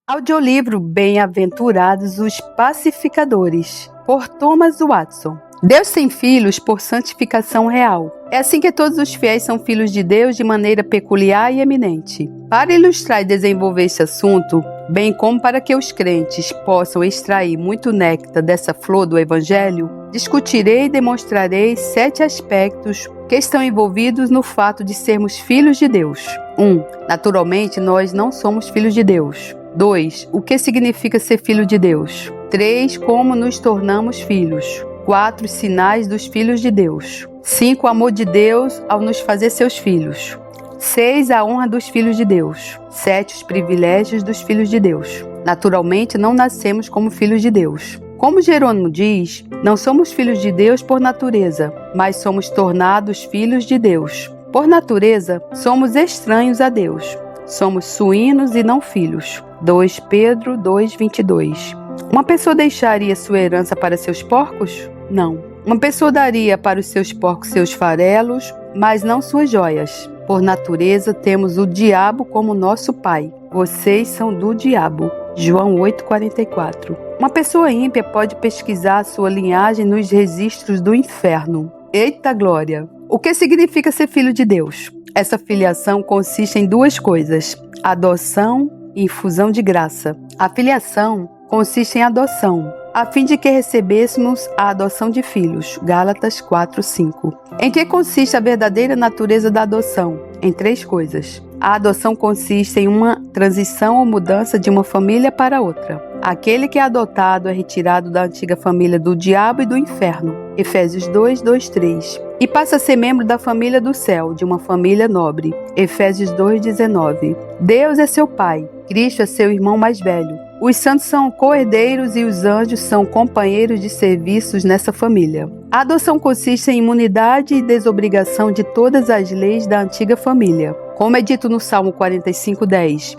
Audiolivro Bem-aventurados os Pacificadores, por Thomas Watson. Deus tem filhos por santificação real. É assim que todos os fiéis são filhos de Deus de maneira peculiar e eminente. Para ilustrar e desenvolver esse assunto, bem como para que os crentes possam extrair muito néctar dessa flor do Evangelho, discutirei e demonstrarei 7 aspectos que estão envolvidos no fato de sermos filhos de Deus. 1. Naturalmente, nós não somos filhos de Deus. 2. O que significa ser filho de Deus? 3. Como nos tornamos filhos? 4. Sinais dos filhos de Deus. 5. O amor de Deus ao nos fazer seus filhos. 6. A honra dos filhos de Deus. 7. Os privilégios dos filhos de Deus. Naturalmente, não nascemos como filhos de Deus. Como Jerônimo diz, não somos filhos de Deus por natureza, mas somos tornados filhos de Deus. Por natureza, somos estranhos a Deus. Somos suínos e não filhos. 2 Pedro 2:22. Uma pessoa deixaria sua herança para seus porcos? Não. Uma pessoa daria para os seus porcos seus farelos, mas não suas joias. Por natureza, temos o diabo como nosso pai. Vocês são do diabo. João 8:44. Uma pessoa ímpia pode pesquisar sua linhagem nos registros do inferno. Eita glória! O que significa ser filho de Deus? Essa filiação consiste em 2 coisas: adoção e infusão de graça. A filiação consiste em adoção, a fim de que recebêssemos a adoção de filhos. Gálatas 4:5. Em que consiste a verdadeira natureza da adoção? Em 3 coisas. A adoção consiste em uma transição ou mudança de uma família para outra. Aquele que é adotado é retirado da antiga família do diabo e do inferno. Efésios 2:2-3. E passa a ser membro da família do céu, de uma família nobre. Efésios 2:19. Deus é seu pai, Cristo é seu irmão mais velho. Os santos são co-herdeiros e os anjos são companheiros de serviços nessa família. A adoção consiste em imunidade e desobrigação de todas as leis da antiga família. Como é dito no Salmo 45:10,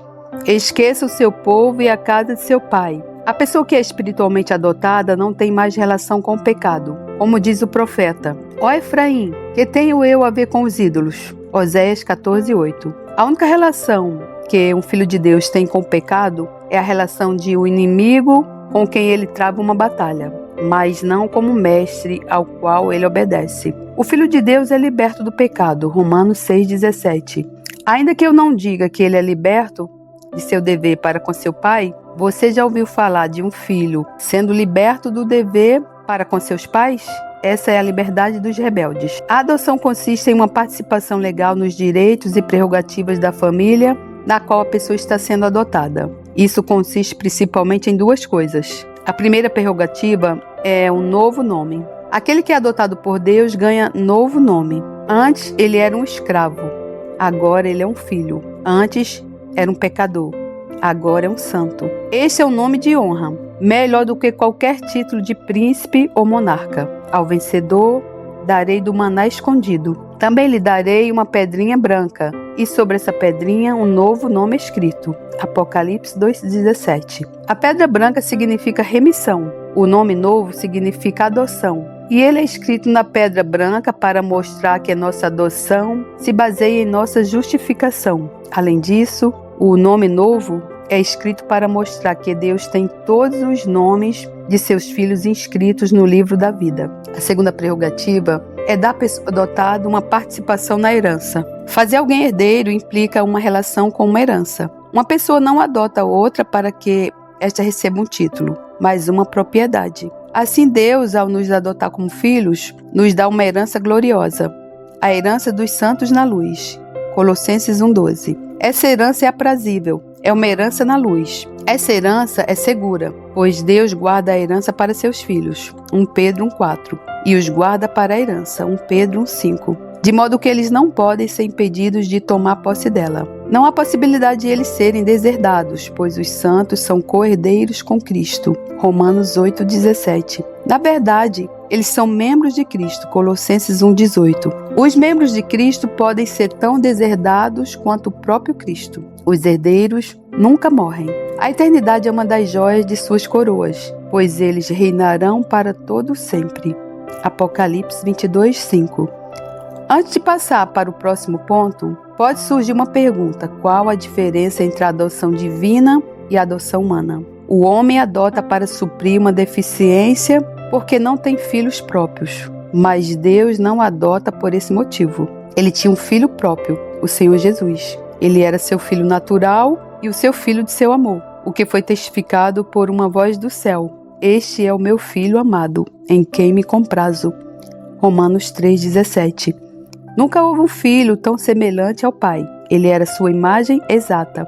esqueça o seu povo e a casa de seu pai. A pessoa que é espiritualmente adotada não tem mais relação com o pecado. Como diz o profeta: ó Efraim, que tenho eu a ver com os ídolos? Oséias 14:8. A única relação que um filho de Deus tem com o pecado é a relação de um inimigo com quem ele trava uma batalha, mas não como mestre ao qual ele obedece. O filho de Deus é liberto do pecado. Romanos 6:17. Ainda que eu não diga que ele é liberto de seu dever para com seu pai, você já ouviu falar de um filho sendo liberto do dever para com seus pais? Essa é a liberdade dos rebeldes. A adoção consiste em uma participação legal nos direitos e prerrogativas da família na qual a pessoa está sendo adotada. Isso consiste principalmente em 2 coisas. A primeira prerrogativa é um novo nome. Aquele que é adotado por Deus ganha novo nome. Antes ele era um escravo, agora ele é um filho. Antes era um pecador, agora é um santo. Este é um nome de honra, melhor do que qualquer título de príncipe ou monarca. Ao vencedor darei do maná escondido. Também lhe darei uma pedrinha branca, e sobre essa pedrinha um novo nome escrito. Apocalipse 2:17. A pedra branca significa remissão. O nome novo significa adoção. E ele é escrito na pedra branca para mostrar que a nossa adoção se baseia em nossa justificação. Além disso, o nome novo é escrito para mostrar que Deus tem todos os nomes de seus filhos inscritos no livro da vida. A segunda prerrogativa é dar à pessoa adotada uma participação na herança. Fazer alguém herdeiro implica uma relação com uma herança. Uma pessoa não adota outra para que esta receba um título, mas uma propriedade. Assim, Deus, ao nos adotar como filhos, nos dá uma herança gloriosa, a herança dos santos na luz. Colossenses 1:12. Essa herança é aprazível, é uma herança na luz. Essa herança é segura, pois Deus guarda a herança para seus filhos. 1 Pedro 1:4. E os guarda para a herança. 1 Pedro 1:5. De modo que eles não podem ser impedidos de tomar posse dela. Não há possibilidade de eles serem deserdados, pois os santos são co-herdeiros com Cristo. Romanos 8:17. Na verdade, eles são membros de Cristo. Colossenses 1:18. Os membros de Cristo podem ser tão deserdados quanto o próprio Cristo. Os herdeiros nunca morrem. A eternidade é uma das joias de suas coroas, pois eles reinarão para todo sempre. Apocalipse 22:5. Antes de passar para o próximo ponto, pode surgir uma pergunta: qual a diferença entre a adoção divina e a adoção humana. O homem adota para suprir uma deficiência porque não tem filhos próprios, mas Deus não adota por esse motivo. Ele tinha um filho próprio, o Senhor Jesus. Ele era seu filho natural e o seu filho de seu amor, o que foi testificado por uma voz do céu. Este é o meu filho amado, em quem me comprazo. Romanos 3,17. Nunca houve um filho tão semelhante ao Pai. Ele era sua imagem exata,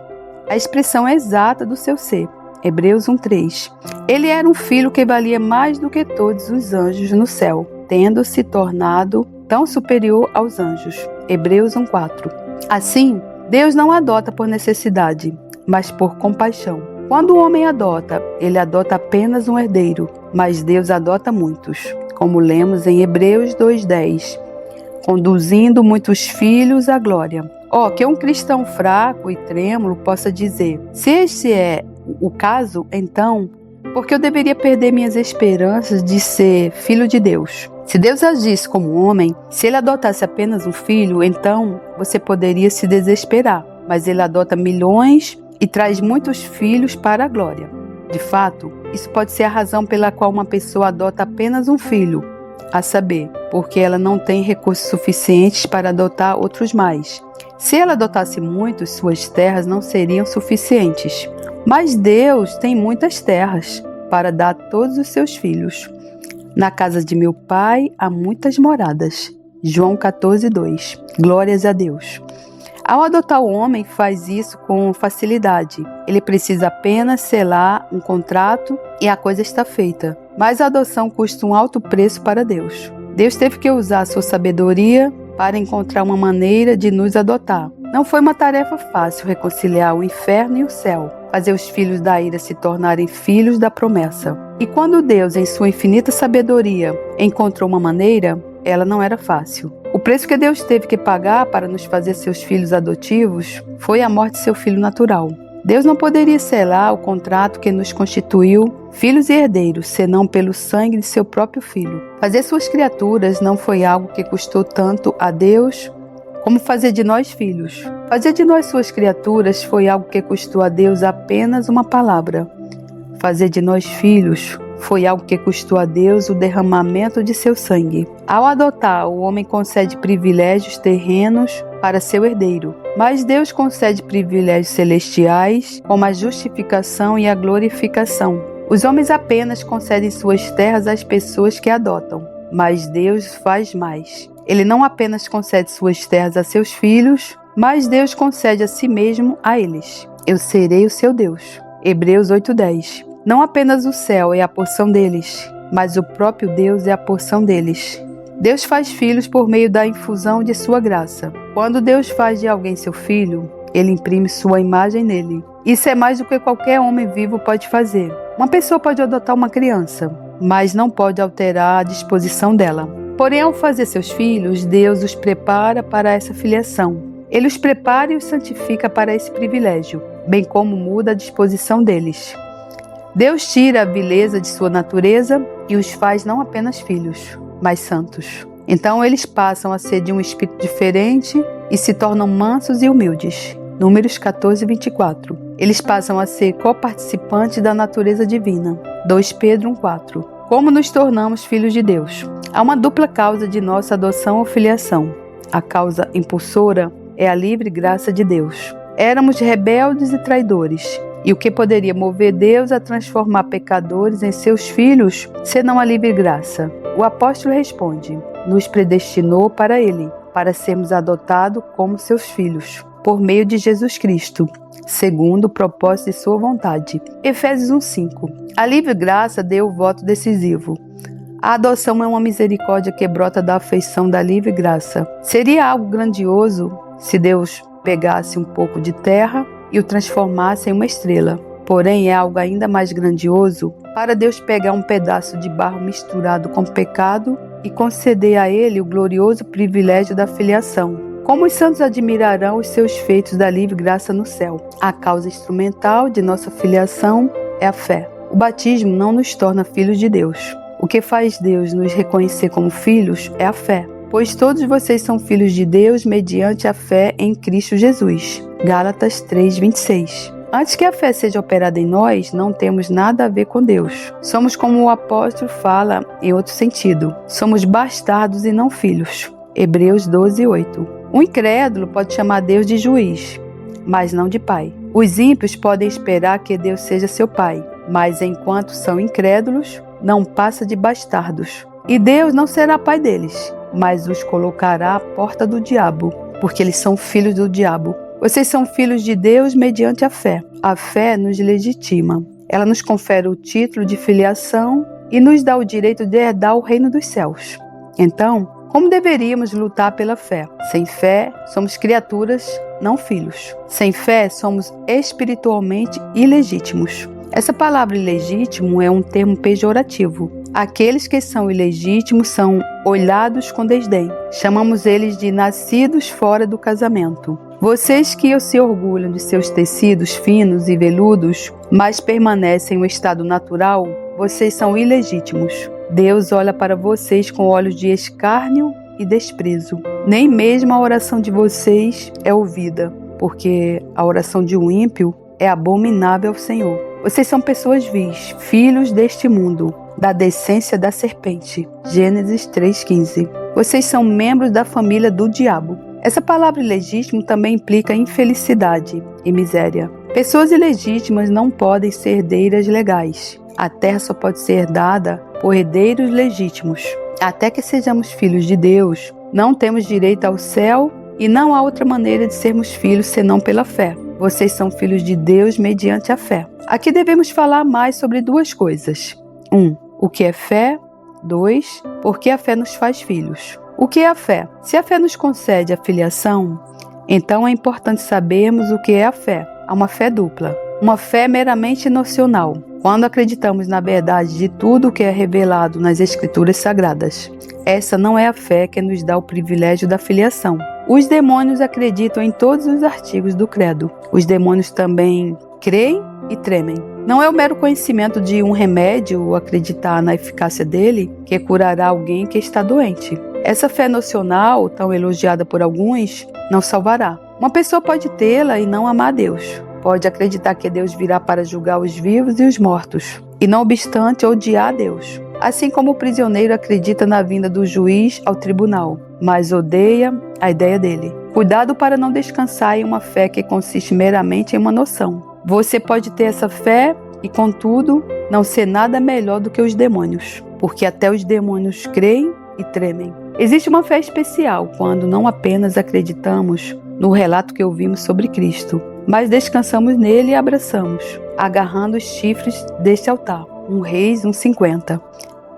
a expressão exata do seu ser. Hebreus 1,3. Ele era um filho que valia mais do que todos os anjos no céu, tendo se tornado tão superior aos anjos. Hebreus 1,4. Assim, Deus não adota por necessidade, mas por compaixão. Quando o homem adota, ele adota apenas um herdeiro, mas Deus adota muitos, como lemos em Hebreus 2,10, conduzindo muitos filhos à glória. Que um cristão fraco e trêmulo possa dizer: se este é o caso, então, por que eu deveria perder minhas esperanças de ser filho de Deus? Se Deus agisse como homem, se ele adotasse apenas um filho, então você poderia se desesperar. Mas ele adota milhões e traz muitos filhos para a glória. De fato, isso pode ser a razão pela qual uma pessoa adota apenas um filho, a saber, porque ela não tem recursos suficientes para adotar outros mais. Se ela adotasse muitos, suas terras não seriam suficientes. Mas Deus tem muitas terras para dar a todos os seus filhos. Na casa de meu pai há muitas moradas. João 14,2. Glórias a Deus. Ao adotar o homem, faz isso com facilidade. Ele precisa apenas selar um contrato e a coisa está feita. Mas a adoção custa um alto preço para Deus. Deus teve que usar a sua sabedoria para encontrar uma maneira de nos adotar. Não foi uma tarefa fácil reconciliar o inferno e o céu, fazer os filhos da ira se tornarem filhos da promessa. E quando Deus, em sua infinita sabedoria, encontrou uma maneira, ela não era fácil. O preço que Deus teve que pagar para nos fazer seus filhos adotivos foi a morte de seu filho natural. Deus não poderia selar o contrato que nos constituiu filhos e herdeiros, senão pelo sangue de seu próprio filho. Fazer suas criaturas não foi algo que custou tanto a Deus como fazer de nós filhos. Fazer de nós suas criaturas foi algo que custou a Deus apenas uma palavra. Fazer de nós filhos foi algo que custou a Deus o derramamento de seu sangue. Ao adotar, o homem concede privilégios terrenos para seu herdeiro, mas Deus concede privilégios celestiais, como a justificação e a glorificação. Os homens apenas concedem suas terras às pessoas que adotam, mas Deus faz mais. Ele não apenas concede suas terras a seus filhos, mas Deus concede a si mesmo a eles. Eu serei o seu Deus. Hebreus 8:10. Não apenas o céu é a porção deles, mas o próprio Deus é a porção deles. Deus faz filhos por meio da infusão de sua graça. Quando Deus faz de alguém seu filho, ele imprime sua imagem nele. Isso é mais do que qualquer homem vivo pode fazer. Uma pessoa pode adotar uma criança, mas não pode alterar a disposição dela. Porém, ao fazer seus filhos, Deus os prepara para essa filiação. Ele os prepara e os santifica para esse privilégio, bem como muda a disposição deles. Deus tira a vileza de sua natureza e os faz não apenas filhos, mas santos. Então eles passam a ser de um espírito diferente e se tornam mansos e humildes. Números 14:24. Eles passam a ser coparticipantes da natureza divina. 2 Pedro 1:4. Como nos tornamos filhos de Deus? Há uma dupla causa de nossa adoção ou filiação. A causa impulsora é a livre graça de Deus. Éramos rebeldes e traidores. E o que poderia mover Deus a transformar pecadores em seus filhos, senão a livre graça? O apóstolo responde: nos predestinou para Ele, para sermos adotados como seus filhos, por meio de Jesus Cristo, segundo o propósito de sua vontade. Efésios 1:5. A livre graça deu o voto decisivo. A adoção é uma misericórdia que brota da afeição da livre graça. Seria algo grandioso se Deus pegasse um pouco de terra e o transformasse em uma estrela. Porém, é algo ainda mais grandioso para Deus pegar um pedaço de barro misturado com pecado e conceder a ele o glorioso privilégio da filiação. Como os santos admirarão os seus feitos da livre graça no céu? A causa instrumental de nossa filiação é a fé. O batismo não nos torna filhos de Deus. O que faz Deus nos reconhecer como filhos é a fé. Pois todos vocês são filhos de Deus mediante a fé em Cristo Jesus. Gálatas 3:26. Antes que a fé seja operada em nós, não temos nada a ver com Deus. Somos como o apóstolo fala em outro sentido. Somos bastardos e não filhos. Hebreus 12:8. O incrédulo pode chamar Deus de juiz, mas não de pai. Os ímpios podem esperar que Deus seja seu pai, mas enquanto são incrédulos, não passa de bastardos. E Deus não será pai deles, mas os colocará à porta do diabo, porque eles são filhos do diabo. Vocês são filhos de Deus mediante a fé. A fé nos legitima. Ela nos confere o título de filiação e nos dá o direito de herdar o reino dos céus. Então, como deveríamos lutar pela fé? Sem fé, somos criaturas, não filhos. Sem fé, somos espiritualmente ilegítimos. Essa palavra ilegítimo é um termo pejorativo. Aqueles que são ilegítimos são olhados com desdém. Chamamos eles de nascidos fora do casamento. Vocês que se orgulham de seus tecidos finos e veludos, mas permanecem no estado natural, vocês são ilegítimos. Deus olha para vocês com olhos de escárnio e desprezo. Nem mesmo a oração de vocês é ouvida, porque a oração de um ímpio é abominável ao Senhor. Vocês são pessoas vis, filhos deste mundo, da descendência da serpente. Gênesis 3:15. Vocês são membros da família do diabo. Essa palavra ilegítimo também implica infelicidade e miséria. Pessoas ilegítimas não podem ser herdeiras legais. A terra só pode ser herdada por herdeiros legítimos. Até que sejamos filhos de Deus, não temos direito ao céu e não há outra maneira de sermos filhos senão pela fé. Vocês são filhos de Deus mediante a fé. Aqui devemos falar mais sobre duas coisas. 1. O que é fé? 2. Por que a fé nos faz filhos? O que é a fé? Se a fé nos concede a filiação, então é importante sabermos o que é a fé. Há uma fé dupla. Uma fé meramente nocional, quando acreditamos na verdade de tudo o que é revelado nas Escrituras Sagradas. Essa não é a fé que nos dá o privilégio da filiação. Os demônios acreditam em todos os artigos do credo. Os demônios também creem e tremem. Não é o mero conhecimento de um remédio ou acreditar na eficácia dele que curará alguém que está doente. Essa fé nocional, tão elogiada por alguns, não salvará. Uma pessoa pode tê-la e não amar a Deus. Pode acreditar que Deus virá para julgar os vivos e os mortos, e não obstante odiar a Deus. Assim como o prisioneiro acredita na vinda do juiz ao tribunal, mas odeia a ideia dele. Cuidado para não descansar em uma fé que consiste meramente em uma noção. Você pode ter essa fé e, contudo, não ser nada melhor do que os demônios, porque até os demônios creem e tremem. Existe uma fé especial quando não apenas acreditamos no relato que ouvimos sobre Cristo, mas descansamos nele e abraçamos, agarrando os chifres deste altar, 1 Reis 1:50,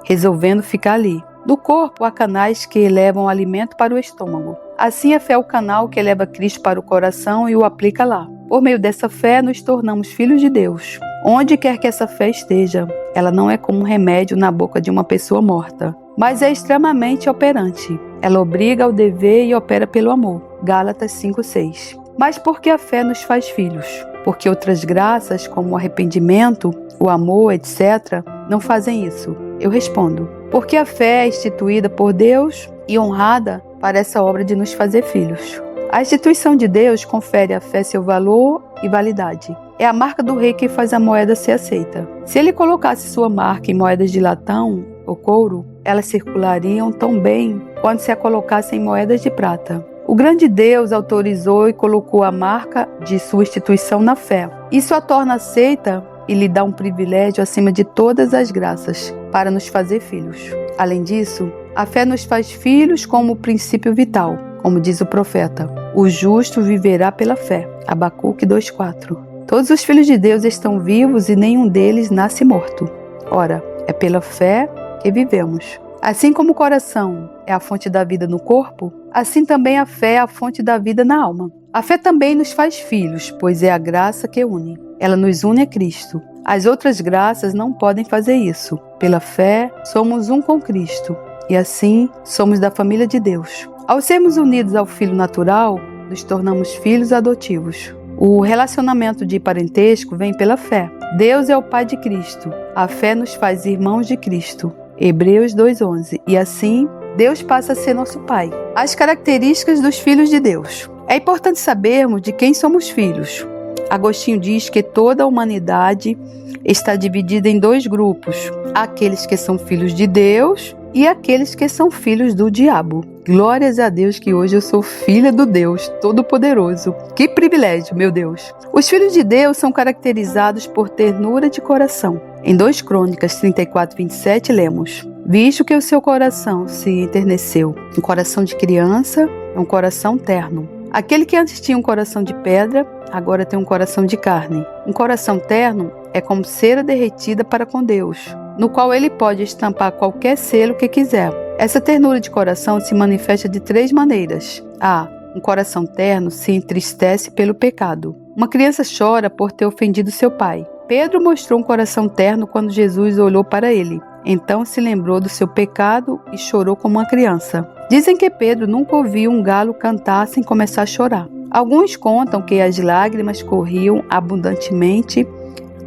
resolvendo ficar ali. Do corpo há canais que levam alimento para o estômago. Assim a fé é o canal que leva Cristo para o coração e o aplica lá. Por meio dessa fé nos tornamos filhos de Deus. Onde quer que essa fé esteja, ela não é como um remédio na boca de uma pessoa morta, mas é extremamente operante. Ela obriga ao dever e opera pelo amor. Gálatas 5:6. Mas por que a fé nos faz filhos? Porque outras graças, como o arrependimento, o amor, etc., não fazem isso. Eu respondo, porque a fé é instituída por Deus e honrada para essa obra de nos fazer filhos. A instituição de Deus confere à fé seu valor e validade. É a marca do rei que faz a moeda ser aceita. Se ele colocasse sua marca em moedas de latão ou couro, elas circulariam tão bem quanto se a colocassem em moedas de prata. O grande Deus autorizou e colocou a marca de sua instituição na fé. Isso a torna aceita e lhe dá um privilégio acima de todas as graças, para nos fazer filhos. Além disso, a fé nos faz filhos como princípio vital, como diz o profeta. O justo viverá pela fé. Abacuque 2:4. Todos os filhos de Deus estão vivos e nenhum deles nasce morto. Ora, é pela fé que vivemos. Assim como o coração é a fonte da vida no corpo, assim também a fé é a fonte da vida na alma. A fé também nos faz filhos, pois é a graça que une. Ela nos une a Cristo. As outras graças não podem fazer isso. Pela fé, somos um com Cristo, e assim somos da família de Deus. Ao sermos unidos ao Filho natural, nos tornamos filhos adotivos. O relacionamento de parentesco vem pela fé. Deus é o Pai de Cristo. A fé nos faz irmãos de Cristo. Hebreus 2:11. E assim, Deus passa a ser nosso Pai. As características dos filhos de Deus. É importante sabermos de quem somos filhos. Agostinho diz que toda a humanidade está dividida em dois grupos: aqueles que são filhos de Deus e aqueles que são filhos do diabo. Glórias a Deus que hoje eu sou filha do Deus Todo-Poderoso. Que privilégio, meu Deus! Os filhos de Deus são caracterizados por ternura de coração. Em 2 Crônicas 34, 27, lemos: visto que o seu coração se enterneceu. Um coração de criança é um coração terno. Aquele que antes tinha um coração de pedra, agora tem um coração de carne. Um coração terno é como cera derretida para com Deus, no qual ele pode estampar qualquer selo que quiser. Essa ternura de coração se manifesta de 3 maneiras. A. Um coração terno se entristece pelo pecado. Uma criança chora por ter ofendido seu pai. Pedro mostrou um coração terno quando Jesus olhou para ele. Então se lembrou do seu pecado e chorou como uma criança. Dizem que Pedro nunca ouviu um galo cantar sem começar a chorar. Alguns contam que as lágrimas corriam abundantemente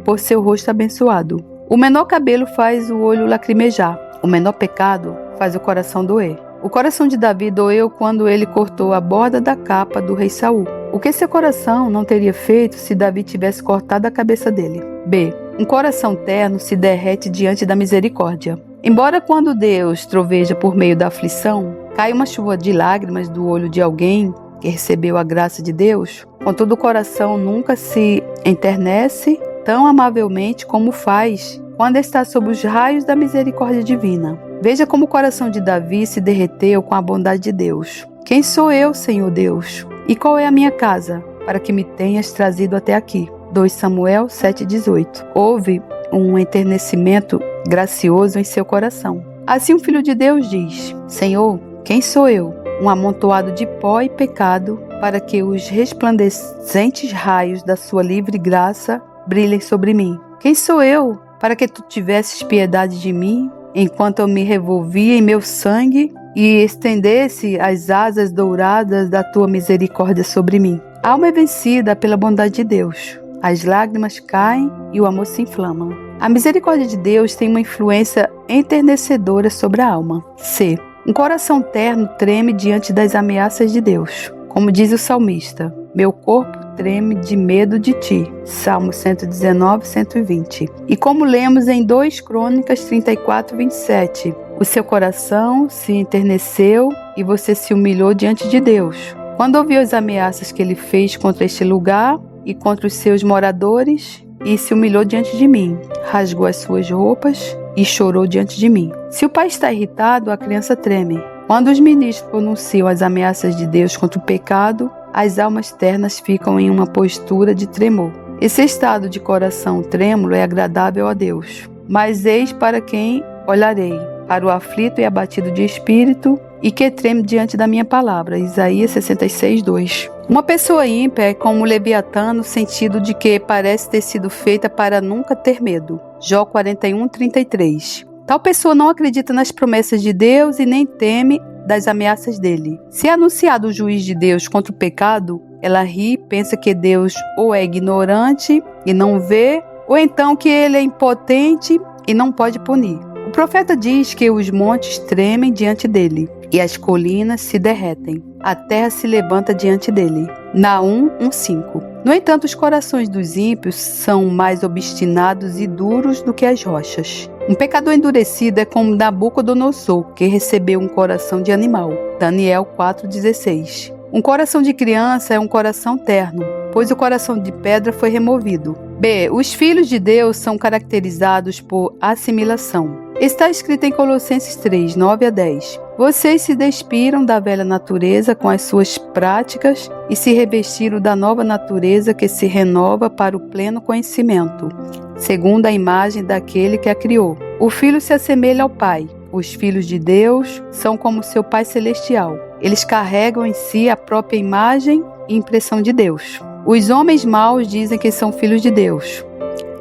por seu rosto abençoado. O menor cabelo faz o olho lacrimejar. O menor pecado faz o coração doer. O coração de Davi doeu quando ele cortou a borda da capa do rei Saul. O que seu coração não teria feito se Davi tivesse cortado a cabeça dele? B. Um coração terno se derrete diante da misericórdia. Embora quando Deus troveja por meio da aflição, caia uma chuva de lágrimas do olho de alguém que recebeu a graça de Deus, contudo o coração nunca se enternece tão amavelmente como faz quando está sob os raios da misericórdia divina. Veja como o coração de Davi se derreteu com a bondade de Deus. Quem sou eu, Senhor Deus? E qual é a minha casa, para que me tenhas trazido até aqui? 2 Samuel 7,18. Houve um enternecimento gracioso em seu coração. Assim um filho de Deus diz: Senhor, quem sou eu? Um amontoado de pó e pecado, para que os resplandecentes raios da sua livre graça brilhem sobre mim. Quem sou eu, para que tu tivesses piedade de mim, enquanto eu me revolvia em meu sangue e estendesse as asas douradas da tua misericórdia sobre mim? A alma é vencida pela bondade de Deus. As lágrimas caem e o amor se inflama. A misericórdia de Deus tem uma influência enternecedora sobre a alma. C. Um coração terno treme diante das ameaças de Deus. Como diz o salmista: meu corpo treme de medo de ti. Salmo 119, 120. E como lemos em 2 Crônicas 34, 27. O seu coração se enterneceu e você se humilhou diante de Deus. Quando ouviu as ameaças que ele fez contra este lugar e contra os seus moradores, e se humilhou diante de mim, rasgou as suas roupas e chorou diante de mim. Se o pai está irritado, a criança treme. Quando os ministros pronunciam as ameaças de Deus contra o pecado, as almas ternas ficam em uma postura de tremor. Esse estado de coração trêmulo é agradável a Deus. Mas eis para quem olharei: para o aflito e abatido de espírito, e que treme diante da minha palavra. Isaías 66, 2. Uma pessoa ímpia é como o Leviatã no sentido de que parece ter sido feita para nunca ter medo. Jó 41, 33. Tal pessoa não acredita nas promessas de Deus e nem teme das ameaças dele. Se é anunciado o juiz de Deus contra o pecado, ela ri e pensa que Deus ou é ignorante e não vê, ou então que ele é impotente e não pode punir. O profeta diz que os montes tremem diante dele e as colinas se derretem. A terra se levanta diante dele. Naum 1,5. No entanto, os corações dos ímpios são mais obstinados e duros do que as rochas. Um pecador endurecido é como Nabucodonosor, que recebeu um coração de animal. Daniel 4,16. Um coração de criança é um coração terno, pois o coração de pedra foi removido. B. Os filhos de Deus são caracterizados por assimilação. Está escrito em Colossenses 3, 9 a 10. Vocês se despiram da velha natureza com as suas práticas e se revestiram da nova natureza que se renova para o pleno conhecimento, segundo a imagem daquele que a criou. O filho se assemelha ao pai. Os filhos de Deus são como seu Pai Celestial. Eles carregam em si a própria imagem e impressão de Deus. Os homens maus dizem que são filhos de Deus,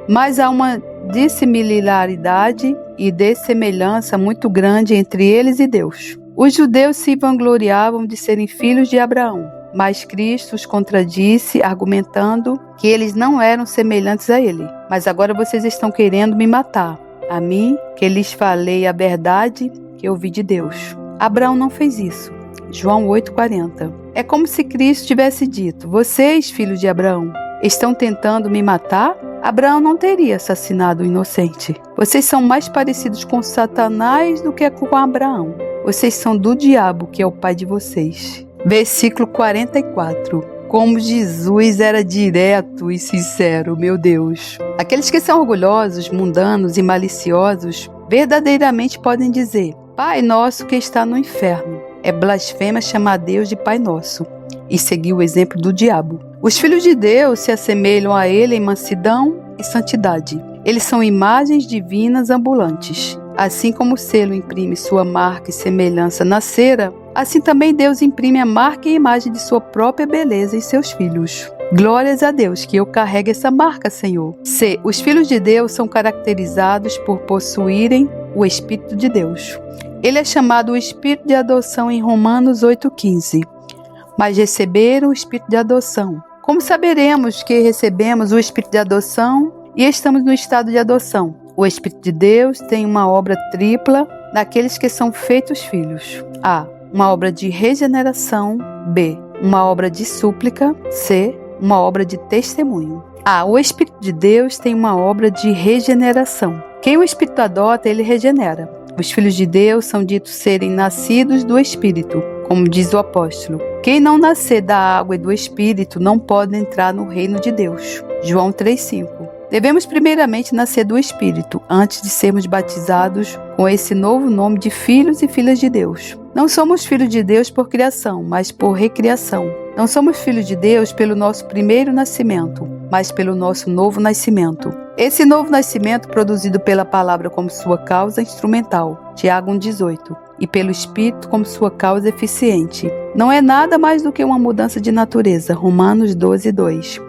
mas há uma dissimilaridade e dessemelhança muito grande entre eles e Deus. Os judeus se vangloriavam de serem filhos de Abraão, mas Cristo os contradisse, argumentando que eles não eram semelhantes a ele. Mas agora vocês estão querendo me matar, a mim, que lhes falei a verdade que ouvi de Deus. Abraão não fez isso. João 8,40. É como se Cristo tivesse dito: vocês, filhos de Abraão, Estão tentando me matar? Abraão não teria assassinado o inocente. Vocês são mais parecidos com Satanás do que com Abraão. Vocês são do diabo, que é o pai de vocês. Versículo 44. Como Jesus era direto e sincero, meu Deus. Aqueles que são orgulhosos, mundanos e maliciosos, verdadeiramente podem dizer: Pai nosso que está no inferno. É blasfêmia chamar Deus de Pai Nosso e seguir o exemplo do diabo. Os filhos de Deus se assemelham a Ele em mansidão e santidade. Eles são imagens divinas ambulantes. Assim como o selo imprime sua marca e semelhança na cera, assim também Deus imprime a marca e a imagem de sua própria beleza em seus filhos. Glórias a Deus que eu carrego essa marca, Senhor. C. Os filhos de Deus são caracterizados por possuírem o Espírito de Deus. Ele é chamado o Espírito de adoção em Romanos 8,15. Mas receberam o Espírito de adoção. Como saberemos que recebemos o Espírito de adoção e estamos no estado de adoção? O Espírito de Deus tem uma obra tripla naqueles que são feitos filhos. A. Uma obra de regeneração. B. Uma obra de súplica. C. Uma obra de testemunho. A. O Espírito de Deus tem uma obra de regeneração. Quem o Espírito adota, ele regenera. Os filhos de Deus são ditos serem nascidos do Espírito, como diz o apóstolo. Quem não nascer da água e do Espírito não pode entrar no reino de Deus. João 3,5. Devemos primeiramente nascer do Espírito, antes de sermos batizados com esse novo nome de filhos e filhas de Deus. Não somos filhos de Deus por criação, mas por recriação. Não somos filhos de Deus pelo nosso primeiro nascimento, mas pelo nosso novo nascimento. Esse novo nascimento produzido pela palavra como sua causa instrumental, Tiago 1,18, e pelo Espírito como sua causa eficiente. Não é nada mais do que uma mudança de natureza, Romanos 12,2.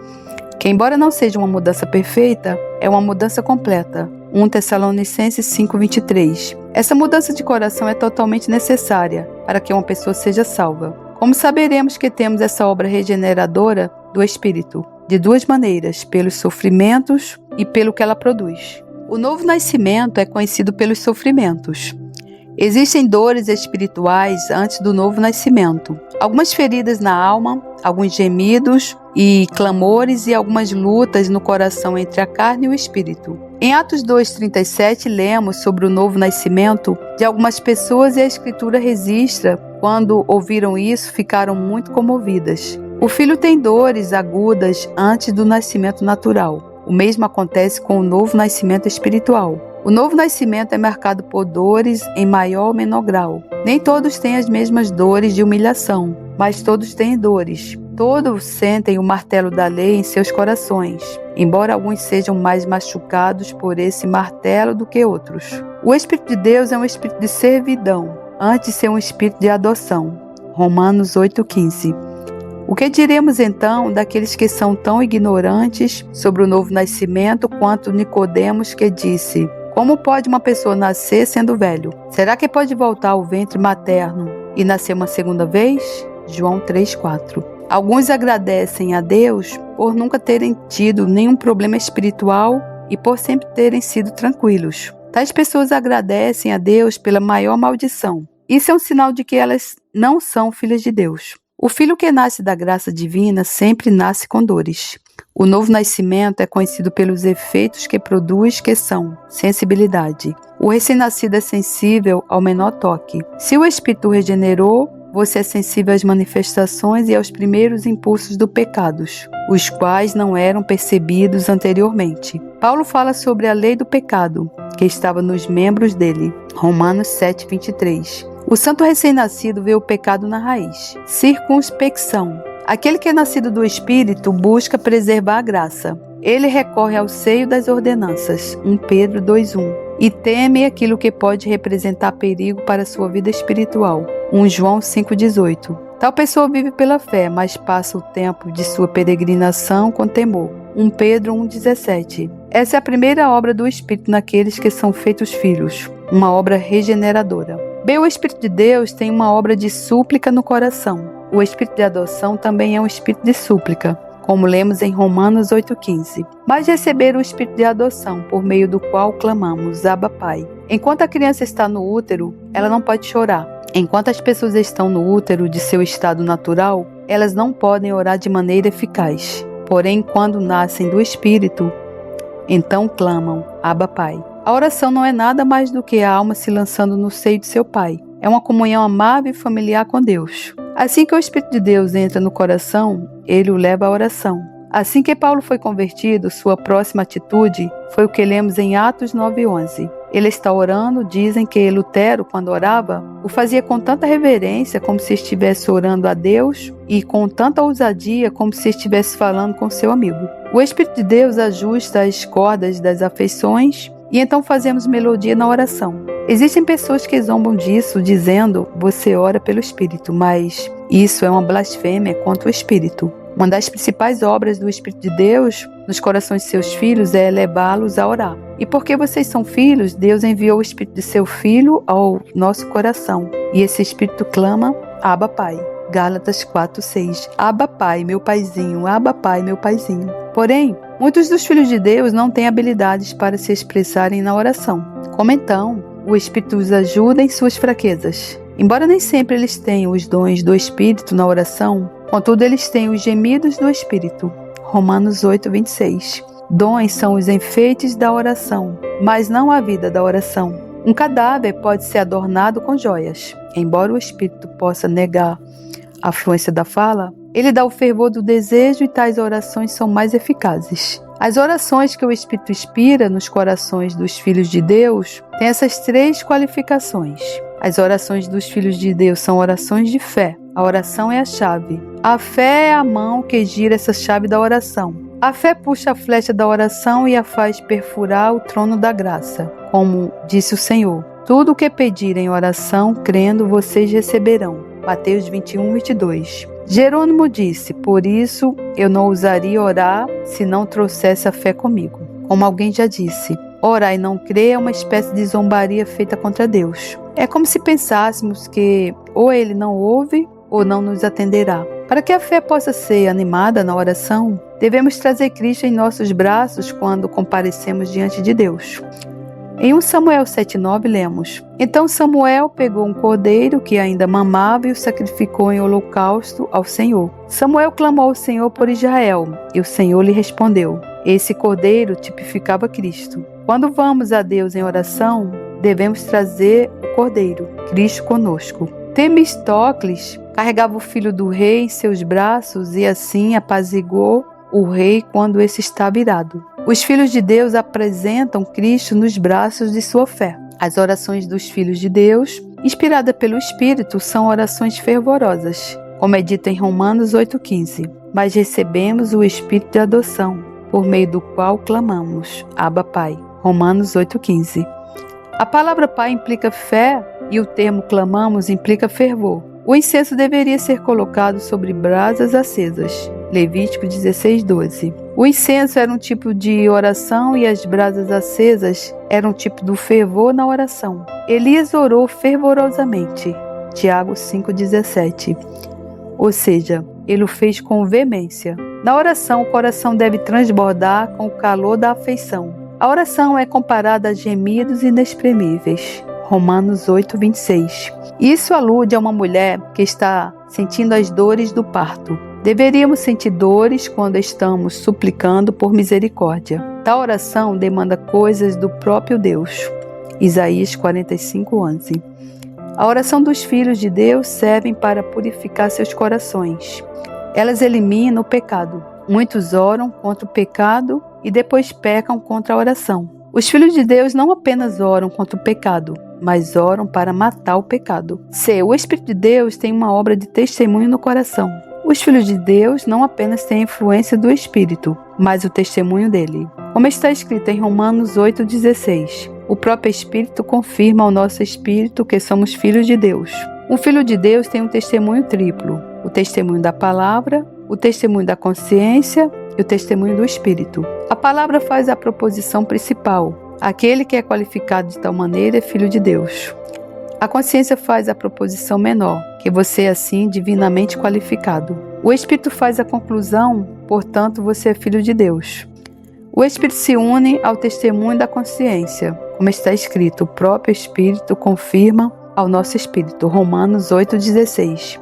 Que embora não seja uma mudança perfeita, é uma mudança completa, 1 Tessalonicenses 5,23. Essa mudança de coração é totalmente necessária para que uma pessoa seja salva. Como saberemos que temos essa obra regeneradora do Espírito? De duas maneiras, pelos sofrimentos e pelo que ela produz. O novo nascimento é conhecido pelos sofrimentos. Existem dores espirituais antes do novo nascimento. Algumas feridas na alma, alguns gemidos e clamores e algumas lutas no coração entre a carne e o espírito. Em Atos 2,37 lemos sobre o novo nascimento de algumas pessoas e a Escritura registra, quando ouviram isso, ficaram muito comovidas. O filho tem dores agudas antes do nascimento natural. O mesmo acontece com o novo nascimento espiritual. O novo nascimento é marcado por dores em maior ou menor grau. Nem todos têm as mesmas dores de humilhação, mas todos têm dores. Todos sentem o martelo da lei em seus corações, embora alguns sejam mais machucados por esse martelo do que outros. O Espírito de Deus é um espírito de servidão, antes de ser um espírito de adoção. Romanos 8,15. O que diremos então daqueles que são tão ignorantes sobre o novo nascimento quanto Nicodemos, que disse: como pode uma pessoa nascer sendo velho? Será que pode voltar ao ventre materno e nascer uma segunda vez? João 3,4. Alguns agradecem a Deus por nunca terem tido nenhum problema espiritual e por sempre terem sido tranquilos. Tais pessoas agradecem a Deus pela maior maldição. Isso é um sinal de que elas não são filhas de Deus. O filho que nasce da graça divina sempre nasce com dores. O novo nascimento é conhecido pelos efeitos que produz, que são sensibilidade. O recém-nascido é sensível ao menor toque. Se o Espírito regenerou, você é sensível às manifestações e aos primeiros impulsos do pecados, os quais não eram percebidos anteriormente. Paulo fala sobre a lei do pecado, que estava nos membros dele. Romanos 7,23. O santo recém-nascido vê o pecado na raiz. Circunspecção. Aquele que é nascido do Espírito busca preservar a graça. Ele recorre ao seio das ordenanças, 1 Pedro 2,1, e teme aquilo que pode representar perigo para a sua vida espiritual, 1 João 5,18. Tal pessoa vive pela fé, mas passa o tempo de sua peregrinação com temor, 1 Pedro 1,17. Essa é a primeira obra do Espírito naqueles que são feitos filhos, uma obra regeneradora. B. O Espírito de Deus tem uma obra de súplica no coração. O Espírito de adoção também é um espírito de súplica, como lemos em Romanos 8,15. Mas receber o Espírito de adoção, por meio do qual clamamos, Abba Pai. Enquanto a criança está no útero, ela não pode chorar. Enquanto as pessoas estão no útero de seu estado natural, elas não podem orar de maneira eficaz. Porém, quando nascem do Espírito, então clamam, Abba, Pai. A oração não é nada mais do que a alma se lançando no seio de seu Pai. É uma comunhão amável e familiar com Deus. Assim que o Espírito de Deus entra no coração, ele o leva à oração. Assim que Paulo foi convertido, sua próxima atitude foi o que lemos em Atos 9:11. Ele está orando, dizem que Lutero, quando orava, o fazia com tanta reverência, como se estivesse orando a Deus, e com tanta ousadia, como se estivesse falando com seu amigo. O Espírito de Deus ajusta as cordas das afeições, e então fazemos melodia na oração. Existem pessoas que zombam disso, dizendo, você ora pelo Espírito, mas isso é uma blasfêmia contra o Espírito. Uma das principais obras do Espírito de Deus nos corações de seus filhos é levá-los a orar. E porque vocês são filhos, Deus enviou o Espírito de seu Filho ao nosso coração. E esse Espírito clama, Abba, Pai. Gálatas 4:6. Abba, Pai, meu paizinho. Abba, Pai, meu paizinho. Porém, muitos dos filhos de Deus não têm habilidades para se expressarem na oração. Como então o Espírito os ajuda em suas fraquezas? Embora nem sempre eles tenham os dons do Espírito na oração, contudo eles têm os gemidos do Espírito. Romanos 8:26. Dons são os enfeites da oração, mas não a vida da oração. Um cadáver pode ser adornado com joias. Embora o Espírito possa negar a fluência da fala, ele dá o fervor do desejo e tais orações são mais eficazes. As orações que o Espírito inspira nos corações dos filhos de Deus têm essas 3 qualificações. As orações dos filhos de Deus são orações de fé. A oração é a chave. A fé é a mão que gira essa chave da oração. A fé puxa a flecha da oração e a faz perfurar o trono da graça. Como disse o Senhor, tudo o que pedirem em oração, crendo, vocês receberão. Mateus 21:22. Jerônimo disse, por isso eu não ousaria orar se não trouxesse a fé comigo. Como alguém já disse, orar e não crer é uma espécie de zombaria feita contra Deus. É como se pensássemos que ou ele não ouve ou não nos atenderá. Para que a fé possa ser animada na oração, devemos trazer Cristo em nossos braços quando comparecemos diante de Deus. Em 1 Samuel 7:9 lemos, então Samuel pegou um cordeiro que ainda mamava e o sacrificou em holocausto ao Senhor. Samuel clamou ao Senhor por Israel e o Senhor lhe respondeu. Esse cordeiro tipificava Cristo. Quando vamos a Deus em oração, devemos trazer o cordeiro, Cristo conosco. Temístocles carregava o filho do rei em seus braços e assim apaziguou o rei quando esse estava irado. Os filhos de Deus apresentam Cristo nos braços de sua fé. As orações dos filhos de Deus, inspiradas pelo Espírito, são orações fervorosas, como é dito em Romanos 8:15. Mas recebemos o Espírito de adoção, por meio do qual clamamos, Abba, Pai. Romanos 8:15. A palavra Pai implica fé e o termo clamamos implica fervor. O incenso deveria ser colocado sobre brasas acesas. Levítico 16:12. O incenso era um tipo de oração e as brasas acesas eram um tipo do fervor na oração. Elias orou fervorosamente. Tiago 5:17. Ou seja, ele o fez com veemência. Na oração, o coração deve transbordar com o calor da afeição. A oração é comparada a gemidos inexprimíveis. Romanos 8:26. Isso alude a uma mulher que está sentindo as dores do parto. Deveríamos sentir dores quando estamos suplicando por misericórdia. Tal oração demanda coisas do próprio Deus. Isaías 45:11. A oração dos filhos de Deus servem para purificar seus corações. Elas eliminam o pecado. Muitos oram contra o pecado e depois pecam contra a oração. Os filhos de Deus não apenas oram contra o pecado, mas oram para matar o pecado. O Espírito de Deus tem uma obra de testemunho no coração. Os filhos de Deus não apenas têm a influência do Espírito, mas o testemunho dele. Como está escrito em Romanos 8:16, o próprio Espírito confirma ao nosso espírito que somos filhos de Deus. Um filho de Deus tem um testemunho triplo: o testemunho da palavra, o testemunho da consciência e o testemunho do Espírito. A palavra faz a proposição principal. Aquele que é qualificado de tal maneira é filho de Deus. A consciência faz a proposição menor, que você é assim divinamente qualificado. O Espírito faz a conclusão, portanto você é filho de Deus. O Espírito se une ao testemunho da consciência. Como está escrito, o próprio Espírito confirma ao nosso Espírito. Romanos 8:16.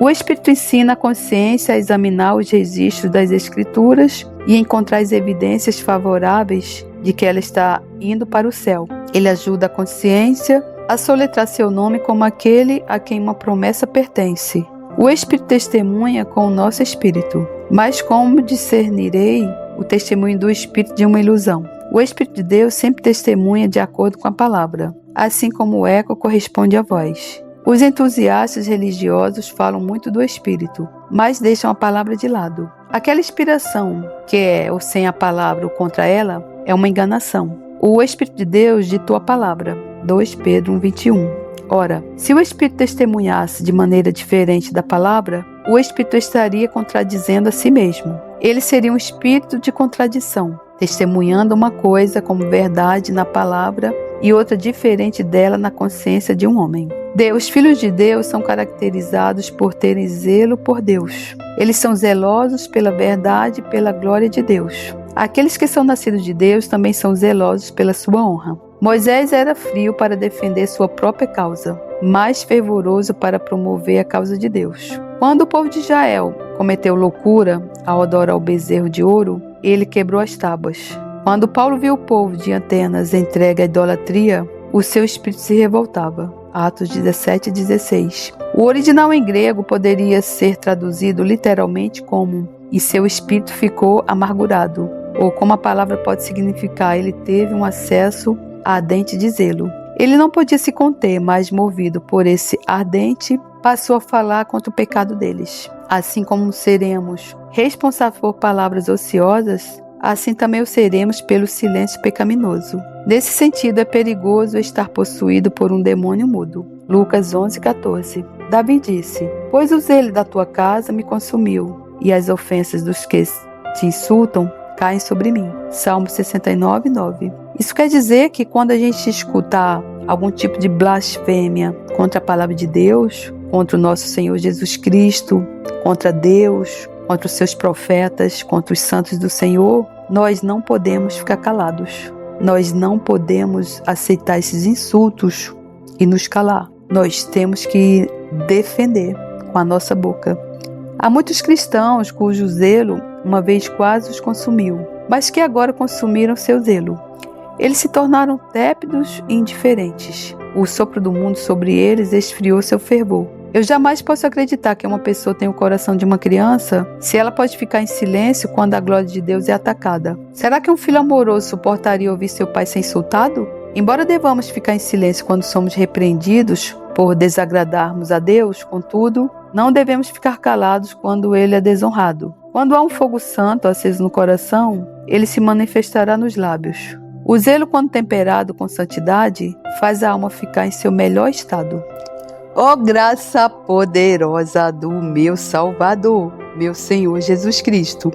O Espírito ensina a consciência a examinar os registros das Escrituras e encontrar as evidências favoráveis de que ela está indo para o céu. Ele ajuda a consciência a soletrar seu nome como aquele a quem uma promessa pertence. O Espírito testemunha com o nosso espírito. Mas como discernirei o testemunho do Espírito de uma ilusão? O Espírito de Deus sempre testemunha de acordo com a palavra, assim como o eco corresponde à voz. Os entusiastas religiosos falam muito do Espírito, mas deixam a palavra de lado. Aquela inspiração, que é ou sem a palavra ou contra ela, é uma enganação. O Espírito de Deus ditou a palavra. 2 Pedro 1:21. Ora, se o Espírito testemunhasse de maneira diferente da palavra, o Espírito estaria contradizendo a si mesmo. Ele seria um espírito de contradição, testemunhando uma coisa como verdade na palavra e outra diferente dela na consciência de um homem. Os filhos de Deus são caracterizados por terem zelo por Deus. Eles são zelosos pela verdade e pela glória de Deus. Aqueles que são nascidos de Deus também são zelosos pela sua honra. Moisés era frio para defender sua própria causa, mas fervoroso para promover a causa de Deus. Quando o povo de Israel cometeu loucura ao adorar o bezerro de ouro, ele quebrou as tábuas. Quando Paulo viu o povo de Atenas entregue à idolatria, o seu espírito se revoltava. Atos 17:16. O original em grego poderia ser traduzido literalmente como "e seu espírito ficou amargurado", ou como a palavra pode significar "ele teve um acesso ardente de zelo". Ele não podia se conter, mas movido por esse ardente, passou a falar contra o pecado deles. Assim como seremos responsáveis por palavras ociosas, assim também o seremos pelo silêncio pecaminoso. Nesse sentido, é perigoso estar possuído por um demônio mudo. Lucas 11:14. Davi disse: "Pois o zelo da tua casa me consumiu, e as ofensas dos que te insultam caem sobre mim." Salmo 69:9. Isso quer dizer que quando a gente escutar algum tipo de blasfêmia contra a palavra de Deus, contra o nosso Senhor Jesus Cristo, contra Deus, contra os seus profetas, contra os santos do Senhor, nós não podemos ficar calados. Nós não podemos aceitar esses insultos e nos calar. Nós temos que defender com a nossa boca. Há muitos cristãos cujo zelo uma vez quase os consumiu, mas que agora consumiram seu zelo. Eles se tornaram tépidos e indiferentes. O sopro do mundo sobre eles esfriou seu fervor. Eu jamais posso acreditar que uma pessoa tem o coração de uma criança se ela pode ficar em silêncio quando a glória de Deus é atacada. Será que um filho amoroso suportaria ouvir seu pai ser insultado? Embora devamos ficar em silêncio quando somos repreendidos por desagradarmos a Deus, contudo, não devemos ficar calados quando ele é desonrado. Quando há um fogo santo aceso no coração, ele se manifestará nos lábios. O zelo, quando temperado com santidade, faz a alma ficar em seu melhor estado. Ó graça poderosa do meu Salvador, meu Senhor Jesus Cristo.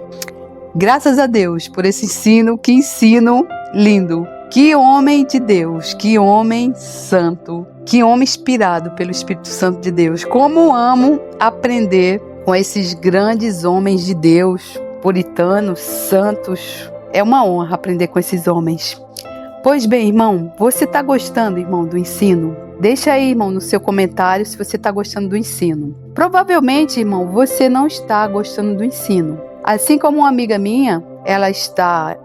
Graças a Deus por esse ensino, que ensino lindo. Que homem de Deus, que homem santo, que homem inspirado pelo Espírito Santo de Deus. Como amo aprender com esses grandes homens de Deus, puritanos, santos. É uma honra aprender com esses homens. Pois bem, irmão, você está gostando, irmão, do ensino? Deixa aí, irmão, no seu comentário se você está gostando do ensino. Provavelmente, irmão, você não está gostando do ensino. Assim como uma amiga minha, ela está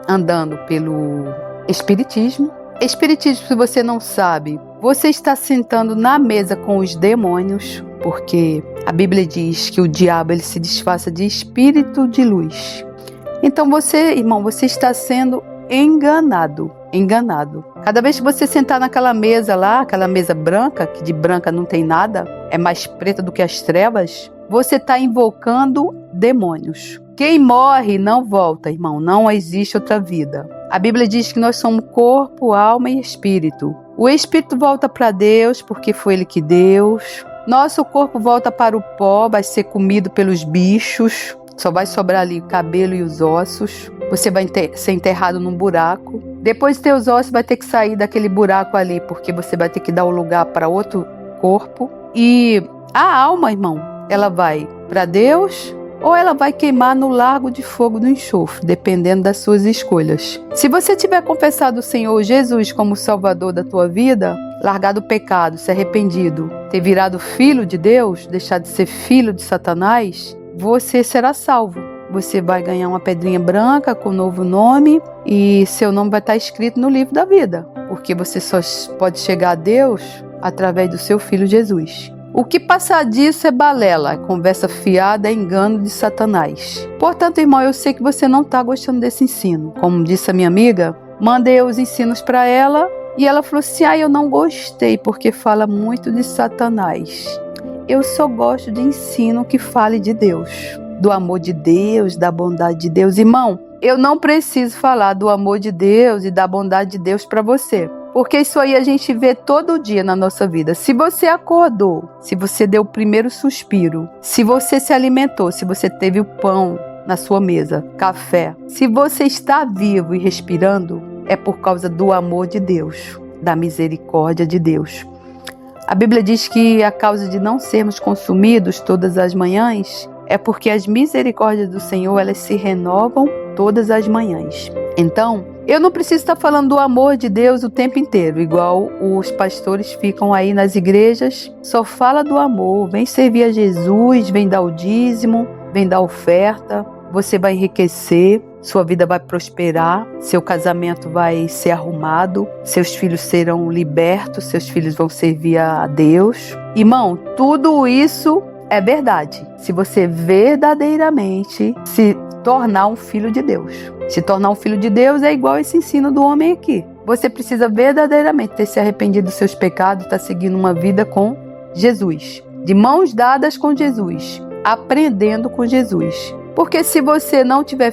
andando pelo Espiritismo. Espiritismo, se você não sabe, você está sentando na mesa com os demônios, porque a Bíblia diz que o diabo ele se disfarça de espírito de luz. Então você, irmão, você está sendo enganado. Cada vez que você sentar naquela mesa lá, aquela mesa branca, que de branca não tem nada, é mais preta do que as trevas, você está invocando demônios. Quem morre não volta, irmão, não existe outra vida. A Bíblia diz que nós somos corpo, alma e espírito. O espírito volta para Deus porque foi Ele que deu. Nosso corpo volta para o pó, vai ser comido pelos bichos. Só vai sobrar ali o cabelo e os ossos. Você vai ser enterrado num buraco. Depois teus ossos vai ter que sair daquele buraco ali, porque você vai ter que dar o lugar para outro corpo. E a alma, irmão, ela vai para Deus ou ela vai queimar no lago de fogo do enxofre, dependendo das suas escolhas. Se você tiver confessado o Senhor Jesus como Salvador da tua vida, largado o pecado, se arrependido, ter virado filho de Deus, deixar de ser filho de Satanás, você será salvo. Você vai ganhar uma pedrinha branca com um novo nome e seu nome vai estar escrito no livro da vida, porque você só pode chegar a Deus através do seu Filho Jesus. O que passar disso é balela, é conversa fiada, é engano de Satanás. Portanto, irmão, eu sei que você não está gostando desse ensino. Como disse a minha amiga, mandei os ensinos para ela e ela falou assim, eu não gostei porque fala muito de Satanás. Eu só gosto de ensino que fale de Deus, do amor de Deus, da bondade de Deus. Irmão, eu não preciso falar do amor de Deus e da bondade de Deus para você. Porque isso aí a gente vê todo dia na nossa vida. Se você acordou, se você deu o primeiro suspiro, se você se alimentou, se você teve o pão na sua mesa, café, se você está vivo e respirando, é por causa do amor de Deus, da misericórdia de Deus. A Bíblia diz que a causa de não sermos consumidos todas as manhãs é porque as misericórdias do Senhor, elas se renovam todas as manhãs. Então, eu não preciso estar falando do amor de Deus o tempo inteiro, igual os pastores ficam aí nas igrejas, só fala do amor, vem servir a Jesus, vem dar o dízimo, vem dar oferta, você vai enriquecer, sua vida vai prosperar, seu casamento vai ser arrumado, seus filhos serão libertos, seus filhos vão servir a Deus. Irmão, tudo isso é verdade, se você verdadeiramente se tornar um filho de Deus. Se tornar um filho de Deus é igual esse ensino do homem aqui. Você precisa verdadeiramente ter se arrependido dos seus pecados, estar seguindo uma vida com Jesus, de mãos dadas com Jesus, aprendendo com Jesus. Porque se você não tiver